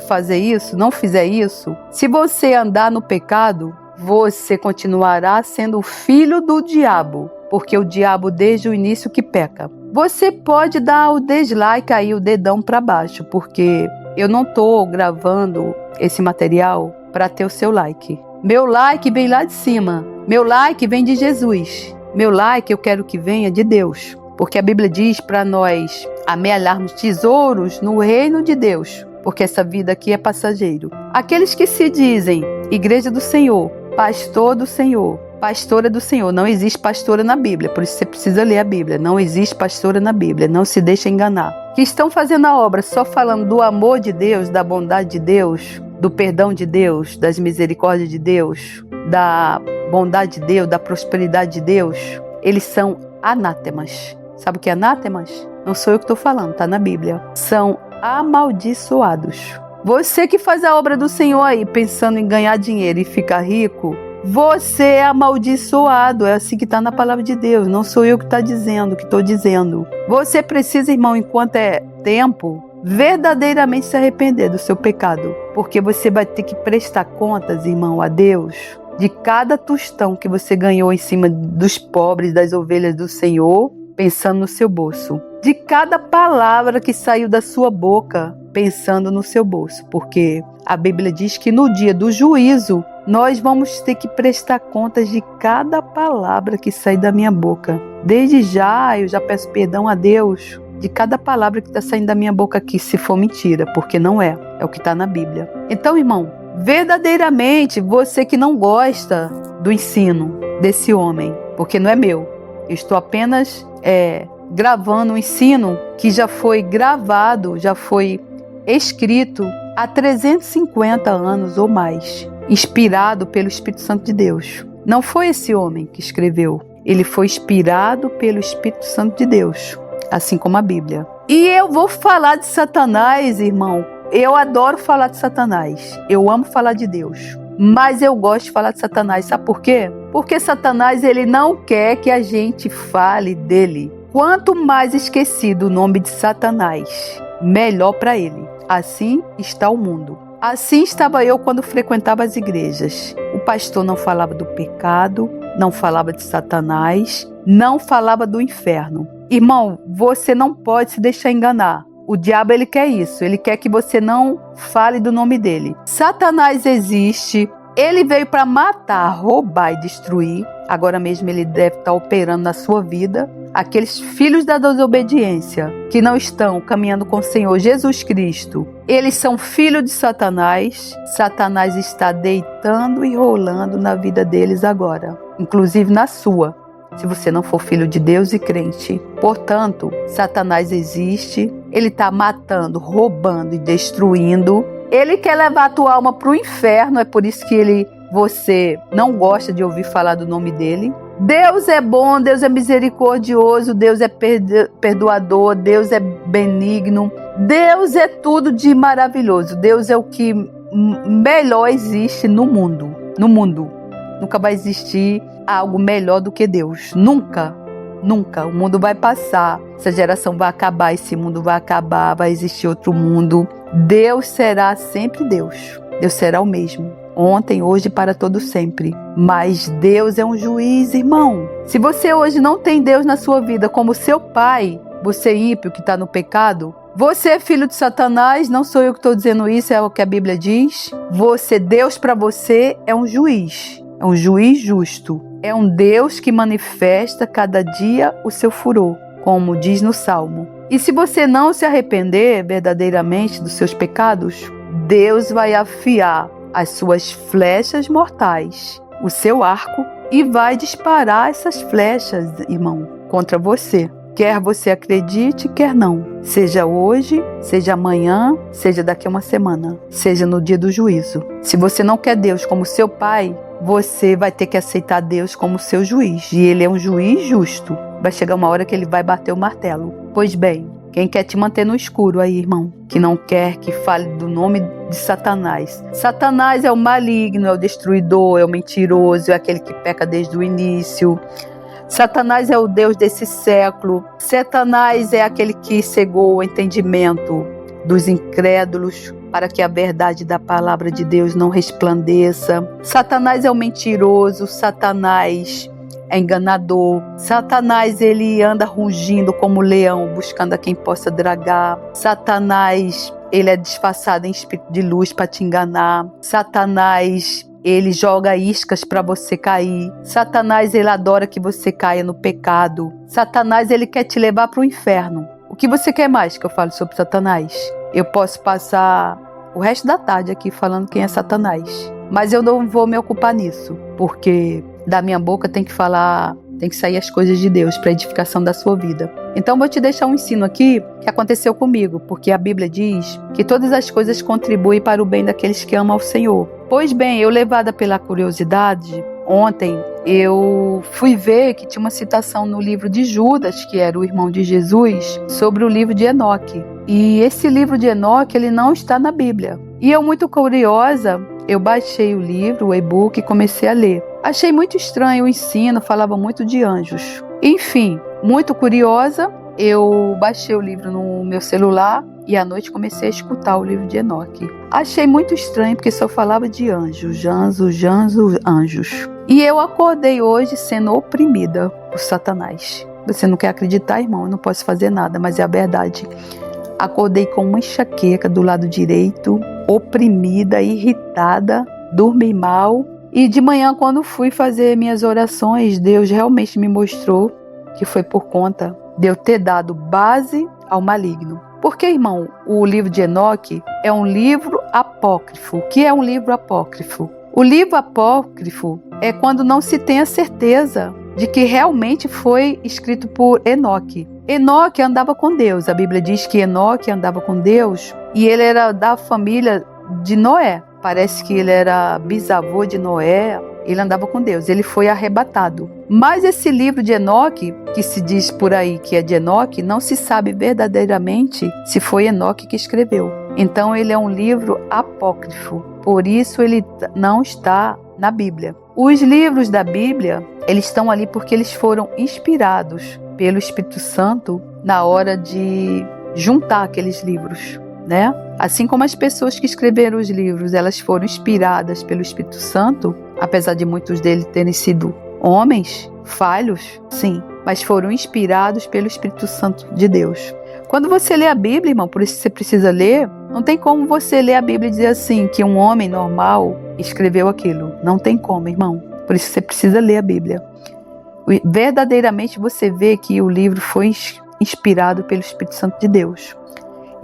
fazer isso, não fizer isso, se você andar no pecado, você continuará sendo o filho do diabo, porque o diabo desde o início que peca. Você pode dar o dislike aí, o dedão para baixo, porque eu não estou gravando esse material para ter o seu like. Meu like vem lá de cima. Meu like vem de Jesus. Meu like eu quero que venha de Deus. Porque a Bíblia diz para nós amealharmos tesouros no reino de Deus. Porque essa vida aqui é passageiro. Aqueles que se dizem igreja do Senhor, pastor do Senhor, pastora do Senhor. Não existe pastora na Bíblia, por isso você precisa ler a Bíblia. Não existe pastora na Bíblia, não se deixa enganar. Que estão fazendo a obra só falando do amor de Deus, da bondade de Deus, do perdão de Deus, das misericórdias de Deus, da bondade de Deus, da prosperidade de Deus. Eles são anátemas. Sabe o que é anátemas? Não sou eu que estou falando, está na Bíblia. São amaldiçoados. Você que faz a obra do Senhor aí, pensando em ganhar dinheiro e ficar rico, você é amaldiçoado, é assim que está na palavra de Deus, não sou eu que está dizendo, que estou dizendo. Você precisa, irmão, enquanto é tempo, verdadeiramente se arrepender do seu pecado, porque você vai ter que prestar contas, irmão, a Deus, de cada tostão que você ganhou em cima dos pobres, das ovelhas do Senhor, pensando no seu bolso. De cada palavra que saiu da sua boca, pensando no seu bolso, porque a Bíblia diz que no dia do juízo, nós vamos ter que prestar contas de cada palavra que sai da minha boca. Desde já, eu já peço perdão a Deus de cada palavra que está saindo da minha boca aqui, se for mentira, porque não é. É o que está na Bíblia. Então, irmão, verdadeiramente, você que não gosta do ensino desse homem, porque não é meu, eu estou apenas gravando um ensino que já foi gravado, já foi escrito há 350 anos ou mais, inspirado pelo Espírito Santo de Deus. Não foi esse homem que escreveu, ele foi inspirado pelo Espírito Santo de Deus, assim como a Bíblia. E eu vou falar de Satanás, irmão. Eu adoro falar de Satanás, eu amo falar de Deus, mas eu gosto de falar de Satanás, sabe por quê? Porque Satanás, ele não quer que a gente fale dele. Quanto mais esquecido o nome de Satanás, melhor para ele. Assim está o mundo. Assim estava eu quando frequentava as igrejas. O pastor não falava do pecado, não falava de Satanás, não falava do inferno. Irmão, você não pode se deixar enganar. O diabo, ele quer isso. Ele quer que você não fale do nome dele. Satanás existe. Ele veio para matar, roubar e destruir. agora mesmo ele deve estar operando na sua vida. Aqueles filhos da desobediência que não estão caminhando com o Senhor Jesus Cristo, eles são filhos de Satanás. Satanás está deitando e rolando na vida deles agora, inclusive na sua, se você não for filho de Deus e crente. Portanto, Satanás existe, ele está matando, roubando e destruindo. Ele quer levar a tua alma para o inferno, é por isso que você não gosta de ouvir falar do nome dele. Deus é bom, Deus é misericordioso, Deus é perdoador, Deus é benigno. Deus é tudo de maravilhoso. Deus é o que melhor existe no mundo. No mundo. Nunca vai existir algo melhor do que Deus. Nunca. Nunca. O mundo vai passar. Essa geração vai acabar, esse mundo vai acabar, vai existir outro mundo. Deus será sempre Deus. Deus será o mesmo. Ontem, hoje e para todo sempre. Mas Deus é um juiz, irmão. Se você hoje não tem Deus na sua vida como seu pai, você ímpio que está no pecado, você é filho de Satanás, não sou eu que estou dizendo isso, é o que a Bíblia diz. Deus para você é um juiz justo. É um Deus que manifesta cada dia o seu furor, como diz no Salmo. E se você não se arrepender verdadeiramente dos seus pecados, Deus vai afiar as suas flechas mortais, o seu arco, e vai disparar essas flechas, irmão, contra você. Quer você acredite, quer não. Seja hoje, seja amanhã, seja daqui a uma semana, seja no dia do juízo. Se você não quer Deus como seu pai, você vai ter que aceitar Deus como seu juiz. E ele é um juiz justo. Vai chegar uma hora que ele vai bater o martelo. Pois bem, quem quer te manter no escuro aí, irmão? Que não quer que fale do nome de Satanás. Satanás é o maligno, é o destruidor, é o mentiroso, é aquele que peca desde o início. Satanás é o Deus desse século. Satanás é aquele que cegou o entendimento dos incrédulos para que a verdade da palavra de Deus não resplandeça. Satanás é o mentiroso, Satanás é enganador. Satanás, ele anda rugindo como leão, buscando a quem possa dragar. Satanás, ele é disfarçado em espírito de luz para te enganar. Satanás, ele joga iscas para você cair. Satanás, ele adora que você caia no pecado. Satanás, ele quer te levar para o inferno. O que você quer mais que eu fale sobre Satanás? Eu posso passar o resto da tarde aqui falando quem é Satanás. Mas eu não vou me ocupar nisso, porque da minha boca tem que sair as coisas de Deus para edificação da sua vida. Então vou te deixar um ensino aqui que aconteceu comigo, porque a Bíblia diz que todas as coisas contribuem para o bem daqueles que amam ao Senhor. Pois bem, eu, levada pela curiosidade, ontem eu fui ver que tinha uma citação no livro de Judas, que era o irmão de Jesus, sobre o livro de Enoque. E esse livro de Enoque, ele não está na Bíblia. E eu, muito curiosa, eu baixei o livro, o e-book, e comecei a ler. Achei muito estranho o ensino, falava muito de anjos. Enfim, muito curiosa, eu baixei o livro no meu celular e à noite comecei a escutar o livro de Enoque. Achei muito estranho porque só falava de anjos. E eu acordei hoje sendo oprimida por Satanás. Você não quer acreditar, irmão? Eu não posso fazer nada, mas é a verdade. Acordei com uma enxaqueca do lado direito, oprimida, irritada, dormi mal. E de manhã, quando fui fazer minhas orações, Deus realmente me mostrou que foi por conta de eu ter dado base ao maligno. Porque, irmão, o livro de Enoque é um livro apócrifo. O que é um livro apócrifo? O livro apócrifo é quando não se tem a certeza de que realmente foi escrito por Enoque. Enoque andava com Deus. A Bíblia diz que Enoque andava com Deus e ele era da família de Noé. Parece que ele era bisavô de Noé. Ele andava com Deus. Ele foi arrebatado. Mas esse livro de Enoque, que se diz por aí que é de Enoque, não se sabe verdadeiramente se foi Enoque que escreveu. Então ele é um livro apócrifo. Por isso ele não está na Bíblia. Os livros da Bíblia, eles estão ali porque eles foram inspirados pelo Espírito Santo na hora de juntar aqueles livros, né? Assim como as pessoas que escreveram os livros, elas foram inspiradas pelo Espírito Santo, apesar de muitos deles terem sido homens falhos, sim, mas foram inspirados pelo Espírito Santo de Deus. Quando você lê a Bíblia, irmão, por isso você precisa ler, não tem como você ler a Bíblia e dizer assim, que um homem normal escreveu aquilo. Não tem como, irmão. Por isso que você precisa ler a Bíblia. Verdadeiramente você vê que o livro foi inspirado pelo Espírito Santo de Deus.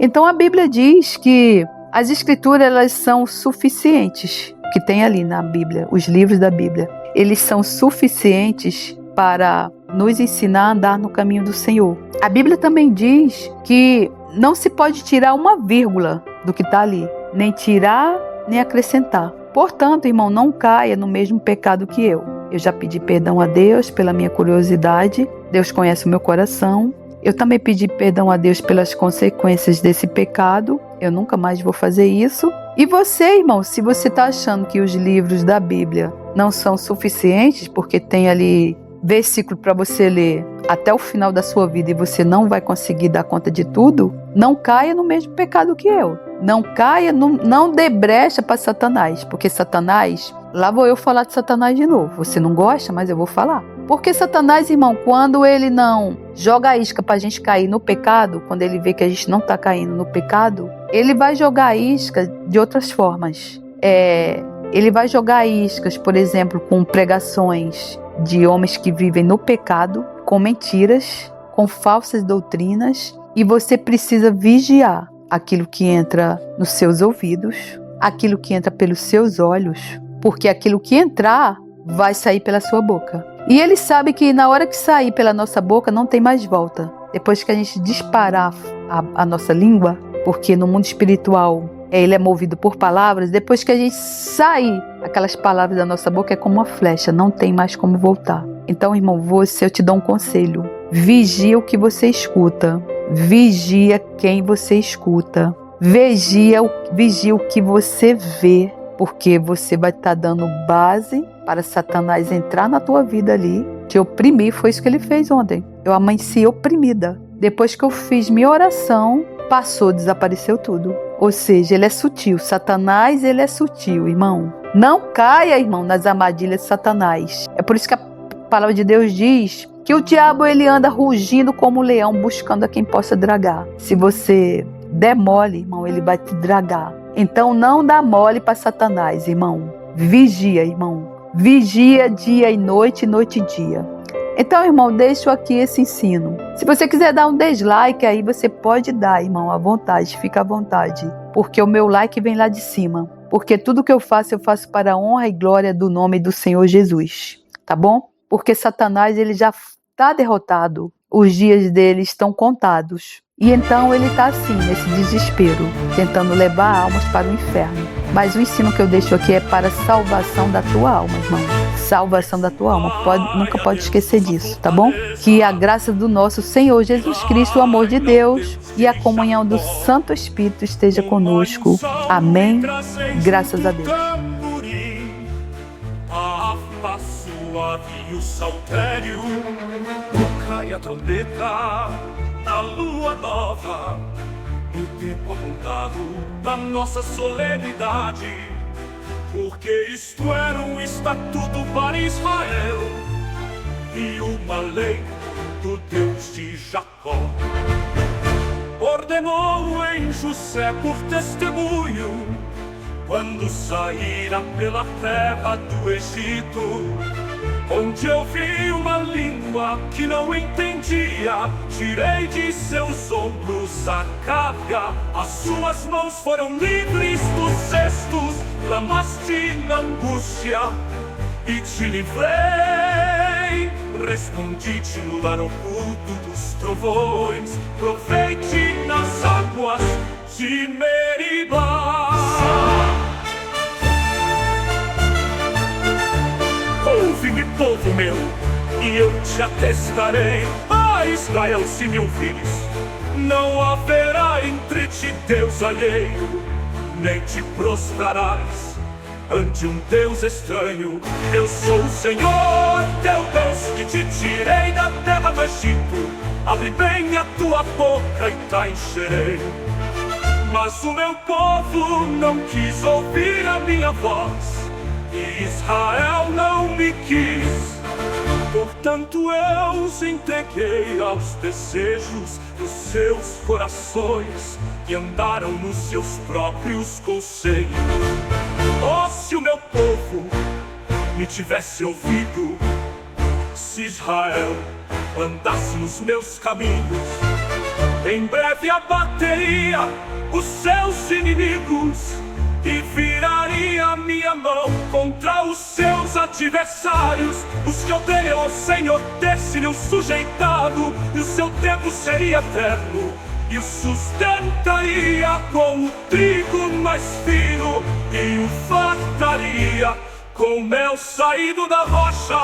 Então a Bíblia diz que as escrituras elas são suficientes, que tem ali na Bíblia, os livros da Bíblia. Eles são suficientes para nos ensinar a andar no caminho do Senhor. A Bíblia também diz que não se pode tirar uma vírgula do que está ali, nem tirar, nem acrescentar. Portanto, irmão, não caia no mesmo pecado que eu. Eu já pedi perdão a Deus pela minha curiosidade. Deus conhece o meu coração. Eu também pedi perdão a Deus pelas consequências desse pecado. Eu nunca mais vou fazer isso. E você, irmão, se você está achando que os livros da Bíblia não são suficientes, porque tem ali versículo para você ler até o final da sua vida e você não vai conseguir dar conta de tudo, não caia no mesmo pecado que eu. Não caia, não dê brecha para Satanás, porque Satanás, lá vou eu falar de Satanás de novo. Você não gosta, mas eu vou falar. Porque Satanás, irmão, quando ele não joga a isca para a gente cair no pecado, quando ele vê que a gente não está caindo no pecado, ele vai jogar a isca de outras formas. Ele vai jogar iscas, por exemplo, com pregações de homens que vivem no pecado, com mentiras, com falsas doutrinas, e você precisa vigiar aquilo que entra nos seus ouvidos, aquilo que entra pelos seus olhos, porque aquilo que entrar vai sair pela sua boca. E ele sabe que na hora que sair pela nossa boca não tem mais volta. Depois que a gente disparar a nossa língua, porque no mundo espiritual ele é movido por palavras, depois que a gente sair aquelas palavras da nossa boca é como uma flecha, não tem mais como voltar. Então, irmão, eu te dou um conselho. Vigia o que você escuta. Vigia quem você escuta. Vigia o que você vê, porque você vai estar dando base para Satanás entrar na tua vida ali, te oprimir. Foi isso que ele fez ontem. Eu amanheci oprimida. Depois que eu fiz minha oração, passou, desapareceu tudo. Ou seja, ele é sutil. Satanás, ele é sutil, irmão. Não caia, irmão, nas armadilhas de Satanás. É por isso que a palavra de Deus diz que o diabo ele anda rugindo como um leão, buscando a quem possa dragar. Se você der mole, irmão, ele vai te dragar. Então não dá mole para Satanás, irmão. Vigia, irmão. Vigia dia e noite e dia. Então, irmão, deixo aqui esse ensino. Se você quiser dar um dislike aí, você pode dar, irmão, à vontade, fica à vontade. Porque o meu like vem lá de cima. Porque tudo que eu faço para a honra e glória do nome do Senhor Jesus. Tá bom? Porque Satanás, ele já está derrotado. Os dias dele estão contados. E então ele está assim, nesse desespero, tentando levar almas para o inferno. Mas o ensino que eu deixo aqui é para a salvação da tua alma, irmão. Salvação da tua alma. Nunca pode esquecer disso, tá bom? Que a graça do nosso Senhor Jesus Cristo, o amor de Deus e a comunhão do Santo Espírito esteja conosco. Amém. Graças a Deus. E o saltério, cai a trombeta da lua nova, no tempo apontado da nossa solenidade, porque isto era um estatuto para Israel e uma lei do Deus de Jacó. Ordenou em José por testemunho, quando saíra pela terra do Egito, onde eu vi uma língua que não entendia, tirei de seus ombros a carga, as suas mãos foram livres dos cestos, clamaste na angústia e te livrei. Respondi-te no lar oculto dos trovões, provei-te nas águas de Meribá. Ouve-me, povo meu, e eu te atestarei. A Israel, se me ouvires, não haverá entre ti Deus alheio, nem te prostrarás ante um Deus estranho. Eu sou o Senhor, teu Deus, que te tirei da terra do Egito. Abre bem a tua boca e te encherei. Mas o meu povo não quis ouvir a minha voz, e Israel não me quis. Portanto eu os entreguei aos desejos dos seus corações, e andaram nos seus próprios conselhos. Oh, se o meu povo me tivesse ouvido, se Israel andasse nos meus caminhos, em breve abateria os seus inimigos e viraria minha mão contra os seus adversários. Os que odeiam ao Senhor ter-se-lhe sujeitado, e o seu tempo seria eterno, e o sustentaria com o trigo mais fino, e o fartaria com mel saído da rocha.